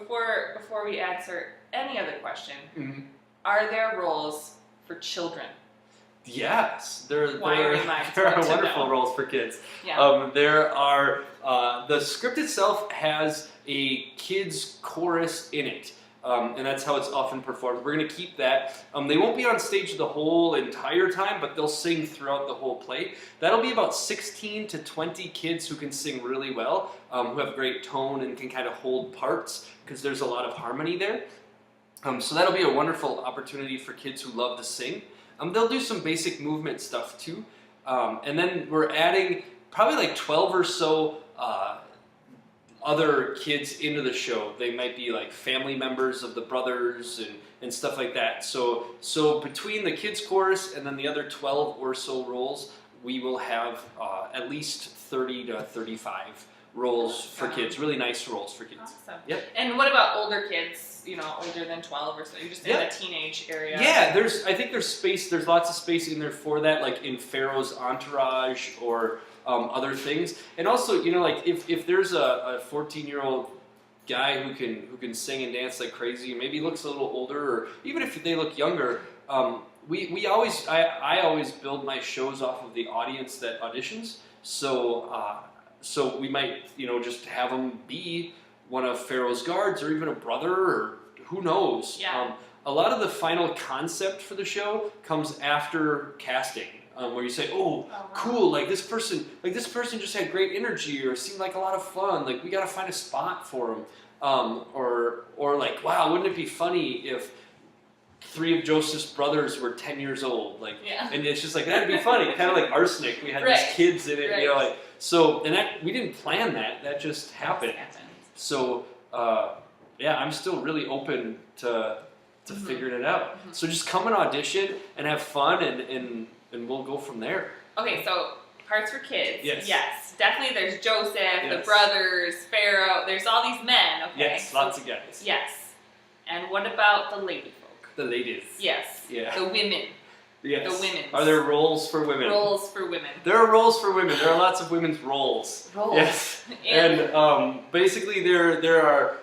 before we answer any other question, Mm-hmm. are there roles for children? Yes, there are to wonderful know. roles for kids. Yeah. There are, the script itself has a kids chorus in it. And that's how it's often performed. We're going to keep that. They won't be on stage the whole entire time, but they'll sing throughout the whole play. That'll be about 16 to 20 kids who can sing really well, who have great tone and can kind of hold parts, because there's a lot of harmony there. So that'll be a wonderful opportunity for kids who love to sing. They'll do some basic movement stuff too. And then we're adding probably like 12 or so other kids into the show. They might be like family members of the brothers and stuff like that. So between the kids chorus and then the other 12 or so roles, we will have at least 30 to 35 roles for kids. Really nice roles for kids. Awesome. Yep. And what about older kids, older than 12 or so? You're just in the teenage area. Yeah, I think there's space, there's lots of space in there for that, like in Pharaoh's Entourage or other things. And also, like if there's a 14-year-old guy who can sing and dance like crazy, maybe looks a little older, or even if they look younger, I always build my shows off of the audience that auditions. So we might, just have them be one of Pharaoh's guards, or even a brother, or who knows. Yeah. A lot of the final concept for the show comes after casting, where you say, "Oh, wow. cool! Like this person just had great energy, or seemed like a lot of fun. Like we got to find a spot for him." Or like, "Wow, wouldn't it be funny if 3 of Joseph's brothers were 10 years old?" Like, and it's just like that'd be funny. Kind of like Arsenic. We had these kids in it, Right. So, and that we didn't plan that. That just happened. So, I'm still really open to figuring it out. Mm-hmm. So just come and audition and have fun, and we'll go from there. Okay, so parts for kids. Yes. Definitely there's Joseph, the brothers, Pharaoh. There's all these men, okay? Yes, lots of guys. Yes. And what about the lady folk? The ladies. Yes. Yeah. The women. Yes. The women. Are there roles for women? Roles for women. There are roles for women. There are lots of women's roles. Roles. Yes. And basically there are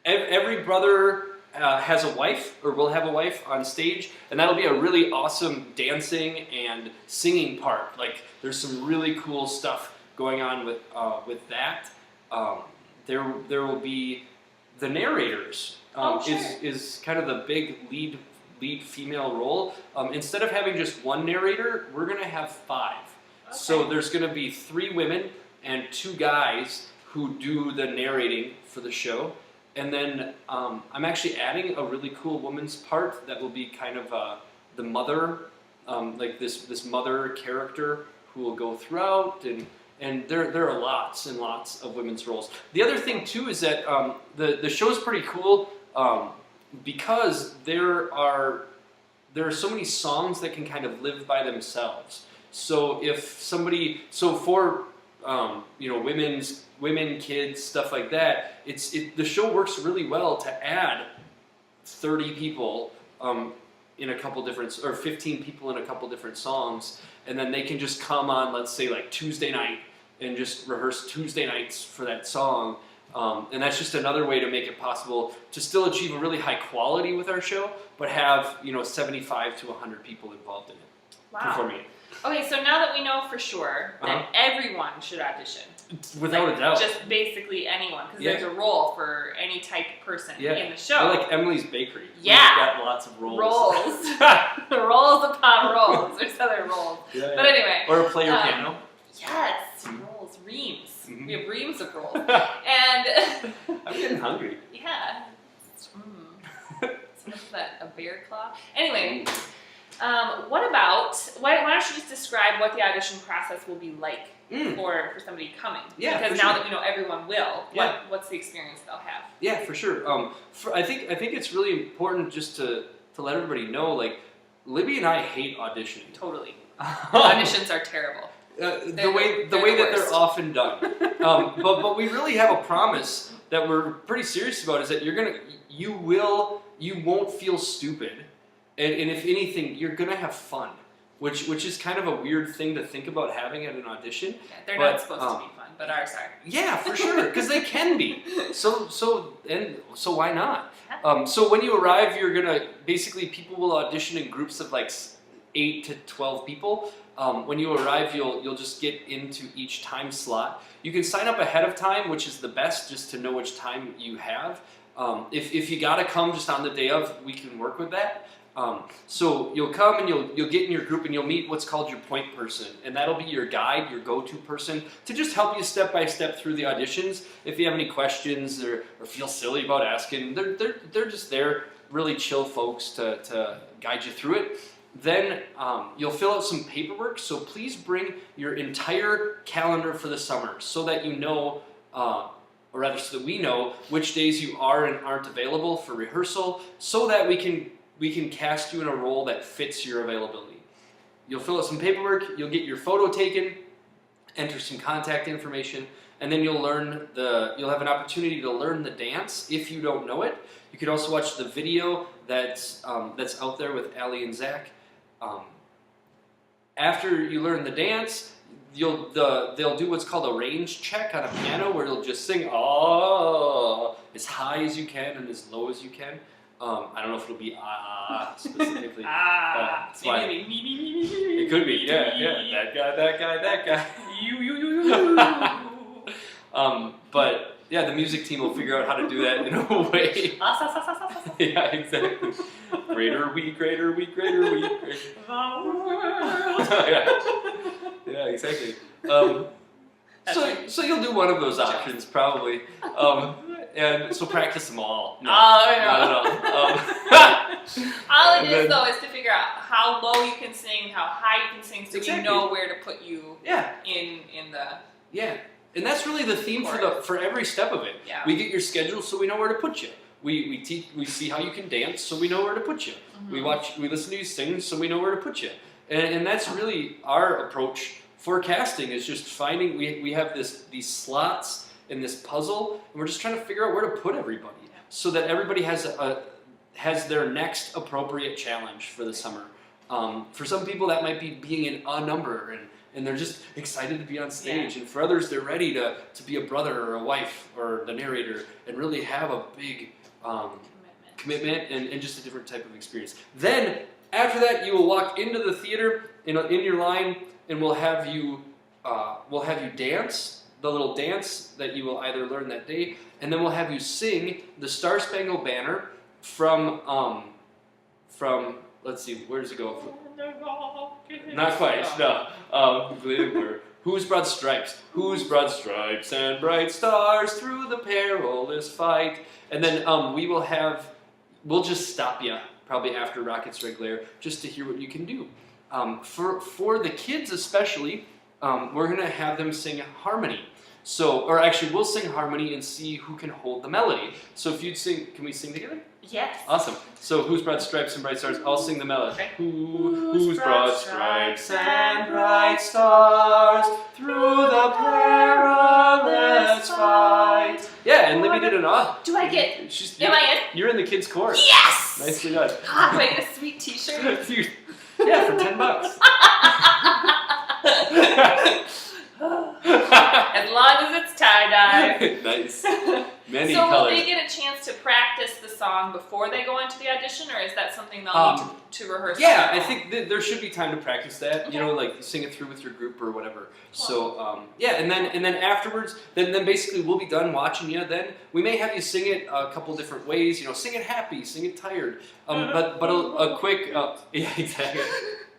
every brother has a wife, or will have a wife on stage, and that'll be a really awesome dancing and singing part. Like there's some really cool stuff going on with that. There will be the narrators. Is kind of the big lead female role. Instead of having just one narrator, we're going to have 5. Okay. So there's going to be 3 women and 2 guys who do the narrating for the show. And then I'm actually adding a really cool woman's part that will be kind of the mother, like this mother character who will go throughout, and there are lots and lots of women's roles. The other thing too is that the show's pretty cool because there are so many songs that can kind of live by themselves. So for women, kids, stuff like that, the show works really well to add 30 people in a couple different, or 15 people in a couple different songs, and then they can just come on, let's say like Tuesday night, and just rehearse Tuesday nights for that song. And that's just another way to make it possible to still achieve a really high quality with our show, but have 75 to 100 people involved in it, performing it. Okay, so now that we know for sure that everyone should audition. Without a doubt. Just basically anyone, because there's a role for any type of person in the show. Or like Emily's Bakery. Yeah. We've got lots of roles. Rolls upon rolls. There's other roles. Yeah, but anyway. Or play your piano. Yes, rolls, reams. Mm-hmm. We have reams of rolls. And I'm getting hungry. Yeah. What's that, a bear claw? Anyway. Why don't you just describe what the audition process will be like for somebody coming? Yeah, because now that we know everyone will, what's the experience they'll have? Yeah, for sure. I think it's really important just to let everybody know, like, Libby and I hate auditioning. Totally. Auditions are terrible. The way that they're often done. But we really have a promise that we're pretty serious about, is that you won't feel stupid. And if anything, you're going to have fun which is kind of a weird thing to think about having at an audition. Yeah, they're not supposed to be fun, but ours are. Yeah, for sure, because they can be. So why not? So when you arrive, you're gonna basically people will audition in groups of like 8 to 12 people. When you arrive, you'll just get into each time slot. You can sign up ahead of time, which is the best, just to know which time you have. If you gotta come just on the day of, we can work with that. So you'll come and you'll get in your group and you'll meet what's called your point person, and that'll be your guide, your go-to person to just help you step by step through the auditions. If you have any questions or feel silly about asking, they're just there, really chill folks to guide you through it. Then you'll fill out some paperwork, so please bring your entire calendar for the summer so that you know, or rather so that we know which days you are and aren't available for rehearsal, so that we can cast you in a role that fits your availability. You'll fill out some paperwork, you'll get your photo taken, enter some contact information, and then you'll have an opportunity to learn the dance if you don't know it. You could also watch the video that's out there with Allie and Zach. After you learn the dance, they'll do what's called a range check on a piano, where you'll just sing as high as you can and as low as you can. I don't know if it'll be specifically. It's fine. It could be, yeah. That guy. But yeah, the music team will figure out how to do that in a way. Yeah, exactly. Greater we. Yeah, exactly. So you'll do one of those options probably. And so practice them all. No, not at all. All it is though is to figure out how low you can sing, how high you can sing, so we know where to put you. In the. Yeah. And that's really the theme for every step of it. Yeah. We get your schedule, so we know where to put you. We see how you can dance, so we know where to put you. Mm-hmm. We listen to you sing, so we know where to put you. And that's really our approach for casting, is just finding. We have these slots in this puzzle, and we're just trying to figure out where to put everybody, so that everybody has their next appropriate challenge for the summer. For some people, that might be being in a number, and they're just excited to be on stage. Yeah. And for others, they're ready to be a brother or a wife or the narrator and really have a big commitment and just a different type of experience. Then, after that, you will walk into the theater in your line, and we'll have you dance the little dance that you will either learn that day, and then we'll have you sing the Star Spangled Banner from let's see, where does it go? Not quite, no. Whose broad stripes? Whose broad stripes and bright stars through the perilous fight? And then we'll just stop you probably after Rocket's Red Glare just to hear what you can do. For the kids especially, we're gonna have them sing harmony. Or actually, we'll sing harmony and see who can hold the melody. So if you'd sing, can we sing together? Yes. Awesome. So whose broad stripes and bright stars? I'll sing the melody. Okay. Whose broad stripes and bright stars through the perilous fight. Yeah, and Libby did an Do I get? Am I in? You're in the kids' chorus. Yes. Nicely done. Do I get a sweet T-shirt? Yeah, for $10. As long as it's tie-dye. Nice. Many so colors. Will they get a chance to practice the song before they go into the audition, or is that something they'll need to rehearse? Yeah, I think there should be time to practice that. Okay. You know, like sing it through with your group or whatever. So yeah, and then afterwards, then basically we'll be done watching you. Then we may have you sing it a couple different ways. You know, sing it happy, sing it tired. But a quick yeah, exactly.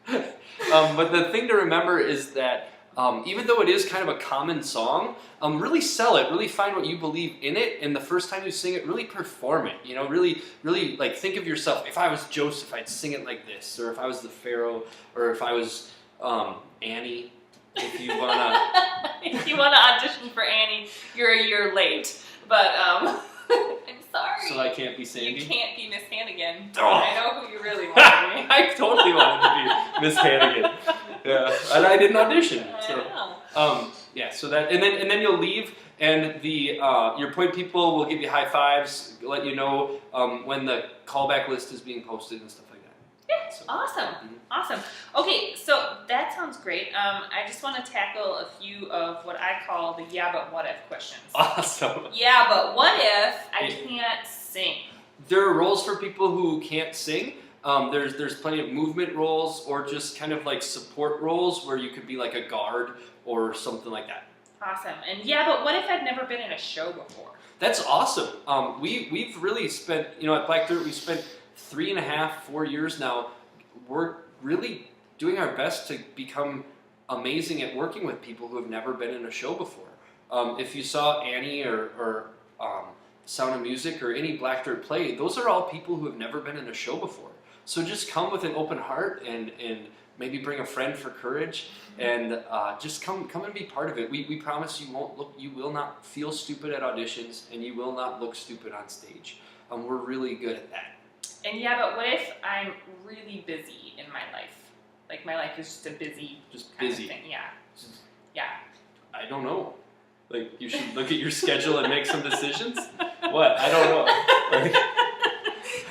But the thing to remember is that even though it is kind of a common song, really sell it, really find what you believe in it, and the first time you sing it, really perform it. You know, really like think of yourself. If I was Joseph, I'd sing it like this, or if I was the Pharaoh, or if I was Annie. If you wanna, if you wanna audition for Annie, you're a year late. But I'm sorry. So I can't be Sandy? You can't be Miss Hannigan. Oh. I know who you really want to be. I totally wanted to be Miss Hannigan. Yeah, and I didn't audition. Yeah. So that, and then you'll leave, and the your point people will give you high fives, let you know when the callback list is being posted and stuff like that. Yeah, So, awesome. Awesome. Okay, so that sounds great. I just want to tackle a few of what I call the yeah, but what if questions. Awesome. Yeah, but what if I can't sing? There are roles for people who can't sing. There's plenty of movement roles or just kind of like support roles where you could be like a guard or something like that. Awesome. And yeah, but what if I'd never been in a show before? That's awesome. We've really spent, at Black Dirt, we spent 3.5, 4 years now. We're really doing our best to become amazing at working with people who have never been in a show before. If you saw Annie or Sound of Music or any Black Dirt play, those are all people who have never been in a show before. So just come with an open heart and maybe bring a friend for courage and just come and be part of it. We promise you will not feel stupid at auditions and you will not look stupid on stage. We're really good at that. And yeah, but what if I'm really busy in my life? Like my life is just a busy kind of thing. Yeah. Yeah. I don't know. Like you should look at your schedule and make some decisions. What? I don't know.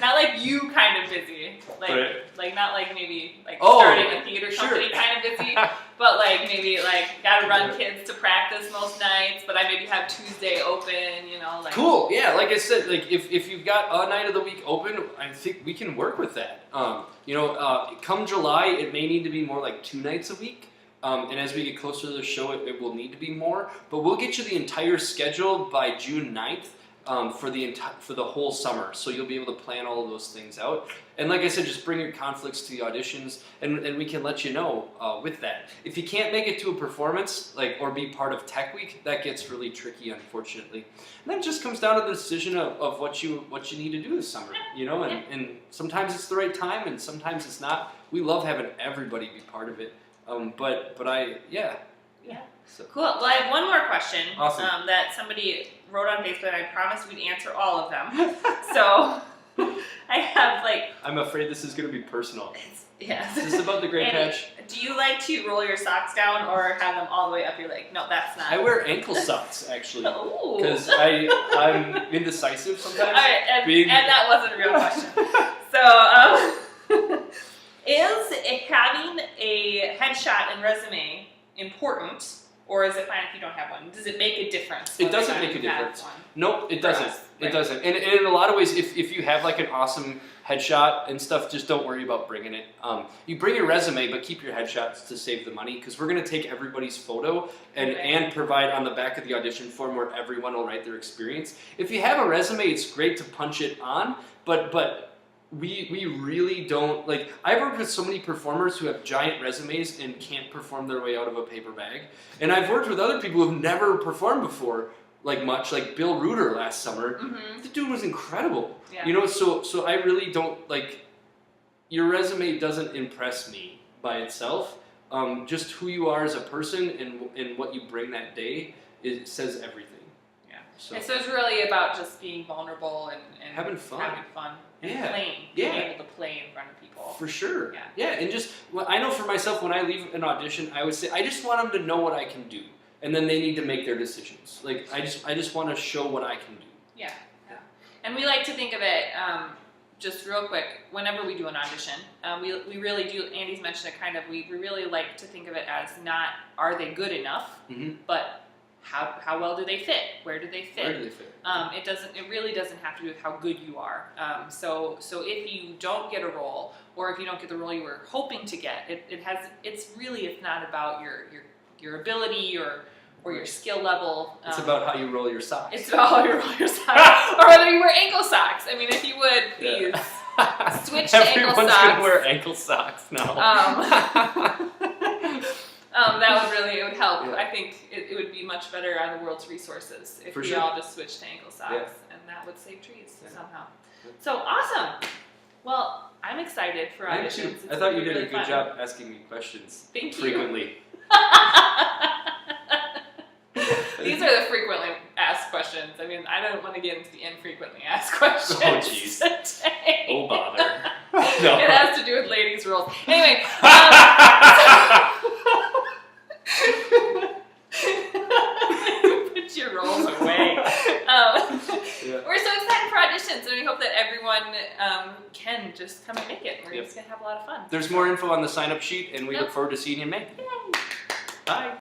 Not like you kind of busy. Like not like maybe like Oh, starting a theater company sure. kind of busy, but like maybe like gotta run kids to practice most nights, but I maybe have Tuesday open, like. Cool. Yeah, like I said, like if you've got a night of the week open, I think we can work with that. Come July, it may need to be more like 2 nights a week. And as we get closer to the show, it will need to be more. But we'll get you the entire schedule by June 9th for the whole summer. So you'll be able to plan all of those things out. And like I said, just bring your conflicts to the auditions, and we can let you know with that. If you can't make it to a performance, or be part of Tech Week, that gets really tricky, unfortunately. And then it just comes down to the decision of what you need to do this summer, and sometimes it's the right time, and sometimes it's not. We love having everybody be part of it. So. Cool. Well, I have one more question. Awesome. That somebody wrote on Facebook, and I promised we'd answer all of them. So I have I'm afraid this is going to be personal. Yes. Is this about the Great Patch? Do you like to roll your socks down or have them all the way up your leg? No, that's not. I wear ankle socks actually Ooh. because I'm indecisive sometimes. All right, and that wasn't a real question. So, is having a headshot and resume important, or is it fine if you don't have one? Does it make a difference? It doesn't make a difference. Nope, it doesn't. It doesn't. And in a lot of ways, if you have an awesome headshot and stuff, just don't worry about bringing it. You bring your resume, but keep your headshots to save the money, because we're going to take everybody's photo and provide on the back of the audition form where everyone will write their experience. If you have a resume, it's great to punch it on, but we really don't, I've worked with so many performers who have giant resumes and can't perform their way out of a paper bag. And I've worked with other people who've never performed before, much, like Bill Reuter last summer. Mm-hmm. The dude was incredible. Yeah. So I really don't, your resume doesn't impress me by itself. Just who you are as a person and what you bring that day, it says everything. So it's really about just being vulnerable and having fun. And playing. Being able to play in front of people. For sure. Yeah. And just, I know for myself, when I leave an audition, I would say, I just want them to know what I can do. And then they need to make their decisions. I just want to show what I can do. Yeah. And we like to think of it, just real quick, whenever we do an audition, we really do, Andy's mentioned it we really like to think of it as not, are they good enough, but how well do they fit? Where do they fit? It really doesn't have to do with how good you are. So if you don't get a role, or if you don't get the role you were hoping to get, it's not about your ability or your skill level. It's about how you roll your socks. It's about how you roll your socks, or whether you wear ankle socks. I mean, if you would please switch to ankle socks. Everyone's gonna wear ankle socks now. It would help. Yeah. I think it would be much better on the world's resources if we all just switched to ankle socks, and that would save trees somehow. So awesome. Well, I'm excited for auditions. I thought you did a good job asking me questions. Thank you. Frequently. These are the frequently asked questions. I mean, I don't want to get into the infrequently asked questions. Oh, jeez. Today. Oh, bother. No. It has to do with ladies' rules. Anyway. Put your rolls away. We're so excited for auditions. auditions, and we hope that everyone can just come and make it. We're just going to have a lot of fun. There's more info on the sign-up sheet, and we Yep. look forward to seeing you in May. Yay. Bye.